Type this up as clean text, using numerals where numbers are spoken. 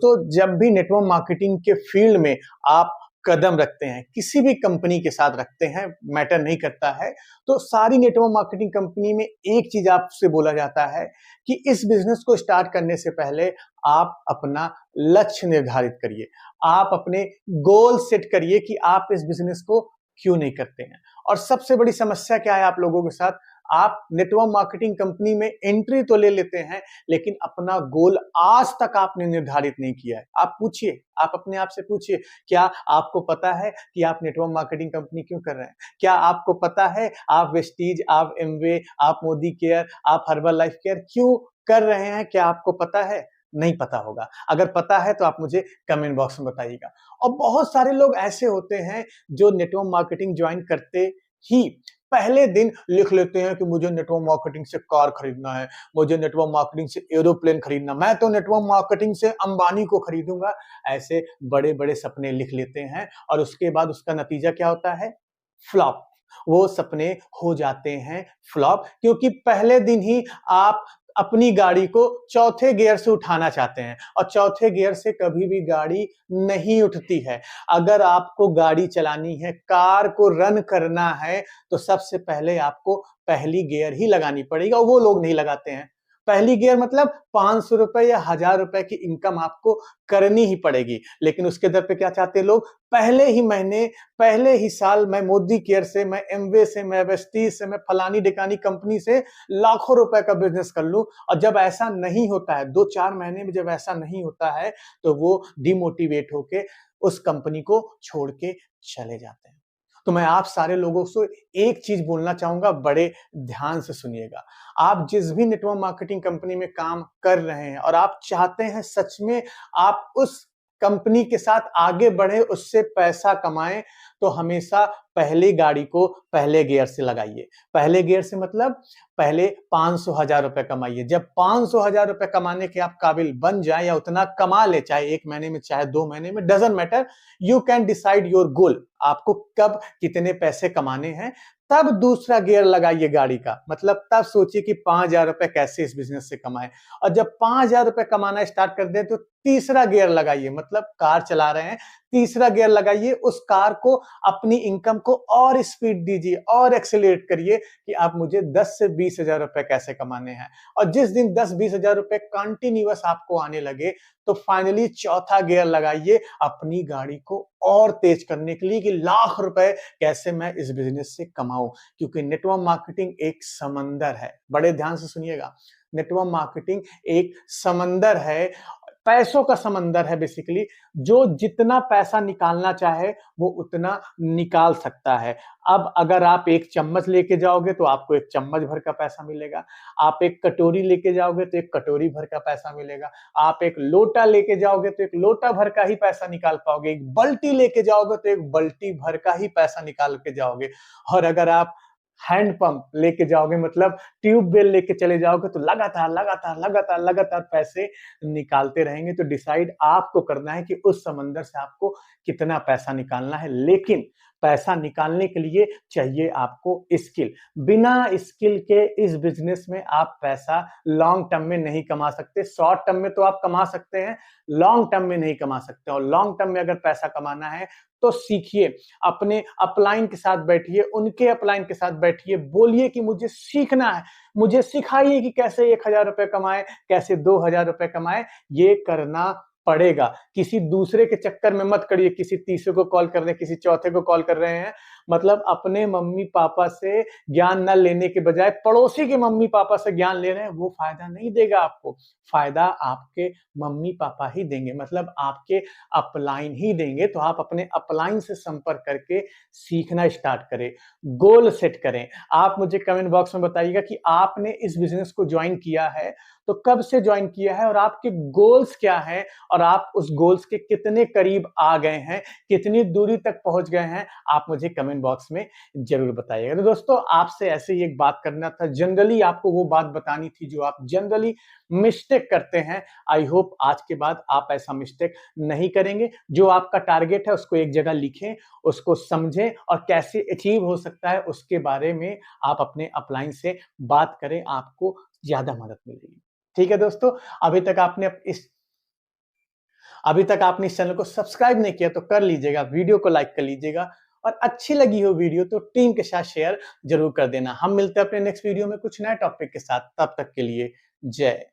दोस्तों, जब भी नेटवर्क मार्केटिंग के फील्ड में आप कदम रखते हैं, किसी भी कंपनी के साथ रखते हैं, मैटर नहीं करता है, तो सारी नेटवर्क मार्केटिंग कंपनी में एक चीज आपसे बोला जाता है कि इस बिजनेस को स्टार्ट करने से पहले आप अपना लक्ष्य निर्धारित करिए, आप अपने गोल सेट करिए कि आप इस बिजनेस को क्यों नहीं करते हैं। और सबसे बड़ी समस्या क्या है आप लोगों के साथ, आप नेटवर्क मार्केटिंग कंपनी में एंट्री तो ले लेते हैं, लेकिन अपना गोल आज तक आपने निर्धारित नहीं किया है। आप पूछिए, आप अपने आप से पूछिए, क्या आपको पता है कि आप नेटवर्क मार्केटिंग कंपनी क्यों कर रहे हैं? क्या आपको पता है आप वेस्टीज, आप एमवे, आप मोदी केयर, आप हर्बल लाइफ केयर क्यों कर रहे हैं? क्या आपको पता है? नहीं पता होगा। अगर पता है तो आप मुझे कमेंट बॉक्स में बताइएगा। और बहुत सारे लोग ऐसे होते हैं जो नेटवर्क मार्केटिंग ज्वाइन करते ही पहले दिन लिख लेते हैं कि मुझे नेटवर्क मार्केटिंग से कार खरीदना है, मुझे नेटवर्क मार्केटिंग से एरोप्लेन खरीदना, मैं तो नेटवर्क मार्केटिंग से अंबानी को खरीदूंगा। ऐसे बड़े-बड़े सपने लिख लेते हैं और उसके बाद उसका नतीजा क्या होता है? फ्लॉप। वो सपने हो जाते हैं फ्लॉप, क्योंकि पहले दिन ही आप अपनी गाड़ी को चौथे गियर से उठाना चाहते हैं और चौथे गियर से कभी भी गाड़ी नहीं उठती है। अगर आपको गाड़ी चलानी है, कार को रन करना है, तो सबसे पहले आपको पहली गियर ही लगानी पड़ेगी और वो लोग नहीं लगाते हैं। पहली गियर मतलब 500 रुपए या 1000 रुपए की इनकम आपको करनी ही पड़ेगी, लेकिन उसके दर पे क्या चाहते हैं लोग? पहले ही महीने, पहले ही साल मैं मोदी केयर से, मैं एमवे से, मैं वेस्टीज से, मैं फलानी ढिकानी कंपनी से लाखों रुपए का बिजनेस कर लूं। और जब ऐसा नहीं होता है, 2-4 महीने में जब ऐसा नहीं होता है, तो वो डिमोटिवेट होके उस कंपनी को छोड़ के चले जाते हैं। तो मैं आप सारे लोगों से एक चीज बोलना चाहूंगा, बड़े ध्यान से सुनिएगा। आप जिस भी नेटवर्क मार्केटिंग कंपनी में काम कर रहे हैं और आप चाहते हैं सच में आप उस कंपनी के साथ आगे बढ़े, उससे पैसा कमाएं, तो हमेशा पहली गाड़ी को पहले गियर से लगाइए। पहले गियर से मतलब पहले 500,000 रुपए कमाइए। जब 500,000 रुपए कमाने के आप काबिल बन जाए या उतना कमा ले, चाहे 1 महीने में चाहे 2 महीने में, doesn't matter, you can decide your goal. आपको कब कितने पैसे कमाने हैं, तब दूसरा गियर लगाइए गाड़ी का। मतलब तब सोचिए कि 5,000 रुपए कैसे इस बिजनेस से कमाएं। और जब 5,000 रुपए कमाना स्टार्ट कर दें तो तीसरा गियर लगाइए। मतलब कार चला रहे हैं, तीसरा गियर लगाइए, उस कार को, अपनी इनकम को और स्पीड दीजिए और एक्सेलरेट करिए कि आप मुझे 10 से 20,000 रुपए कैसे कमाने हैं। और जिस दिन 10-20,000 रुपए कंटिन्यूअस आपको आने लगे, तो फाइनली चौथा गियर लगाइए अपनी गाड़ी को और तेज करने के लिए कि लाख रुपए कैसे मैं इस बिजनेस से कमाऊं। क्योंकि नेटवर्क मार्केटिंग एक समंदर है। बड़े ध्यान से सुनिएगा, नेटवर्क मार्केटिंग एक समंदर है, पैसों का समंदर है बेसिकली। जो जितना पैसा निकालना चाहे वो उतना निकाल सकता है। अब अगर आप एक चम्मच लेके जाओगे तो आपको एक चम्मच भर का पैसा मिलेगा, आप एक कटोरी लेके जाओगे तो एक कटोरी भर का पैसा मिलेगा, आप एक लोटा लेके जाओगे तो एक लोटा भर का ही पैसा निकाल पाओगे, एक बाल्टी लेके जाओगे तो एक बाल्टी भर का ही पैसा निकाल के जाओगे। और अगर आप हैंड पंप लेके जाओगे, मतलब ट्यूबवेल लेके चले जाओगे, तो लगातार लगातार लगातार लगातार पैसे निकालते रहेंगे। तो डिसाइड आपको करना है कि उस समंदर से आपको कितना पैसा निकालना है। लेकिन पैसा निकालने के लिए चाहिए आपको स्किल। बिना स्किल के इस बिजनेस में आप पैसा लॉन्ग टर्म में नहीं कमा सकते। शॉर्ट टर्म में तो आप कमा सकते हैं, लॉन्ग टर्म में नहीं कमा सकते। और लॉन्ग टर्म में अगर पैसा कमाना है तो सीखिए, अपने अपलाइन के साथ बैठिए, उनके अपलाइन के साथ बैठिए, बोलिए कि मुझे सीखना है, मुझे सिखाइए कि कैसे 1,000 रुपए कमाए, कैसे 2,000 रुपए कमाए। ये करना पड़ेगा। किसी दूसरे के चक्कर में मत करिए, किसी तीसरे को कॉल कर रहे हैं, किसी चौथे को कॉल कर रहे हैं। मतलब अपने मम्मी पापा से ज्ञान न लेने के बजाय पड़ोसी के मम्मी पापा से ज्ञान ले रहे हैं, वो फायदा नहीं देगा आपको। फायदा आपके मम्मी पापा ही देंगे, मतलब आपके अपलाइन ही देंगे। तो आप अपने अपलाइन से संपर्क करके सीखना स्टार्ट करें, गोल सेट करें। आप मुझे कमेंट बॉक्स में बताइएगा कि आपने इस बिजनेस को ज्वाइन किया है तो कब से ज्वाइन किया है और आपके गोल्स क्या हैं और आप उस गोल्स के कितने करीब आ गए हैं, कितनी दूरी तक पहुंच गए हैं, आप मुझे कमेंट बॉक्स में जरूर बताइएगा। तो दोस्तों, आपसे ऐसे ही एक बात करना था, जनरली आपको वो बात बतानी थी जो आप जनरली मिस्टेक करते हैं। आई होप आज के बाद आप ऐसा मिस्टेक नहीं करेंगे। जो आपका टारगेट है उसको एक जगह लिखें, उसको समझें और कैसे अचीव हो सकता है उसके बारे में आप अपने अपलाइन से बात करें, आपको ज्यादा मदद मिलेगी। ठीक है दोस्तों, अभी तक आपने अभी तक आपने इस चैनल को सब्सक्राइब नहीं किया तो कर लीजिएगा, वीडियो को लाइक कर लीजिएगा और अच्छी लगी हो वीडियो तो टीम के साथ शेयर जरूर कर देना। हम मिलते हैं अपने नेक्स्ट वीडियो में कुछ नए टॉपिक के साथ, तब तक के लिए जय।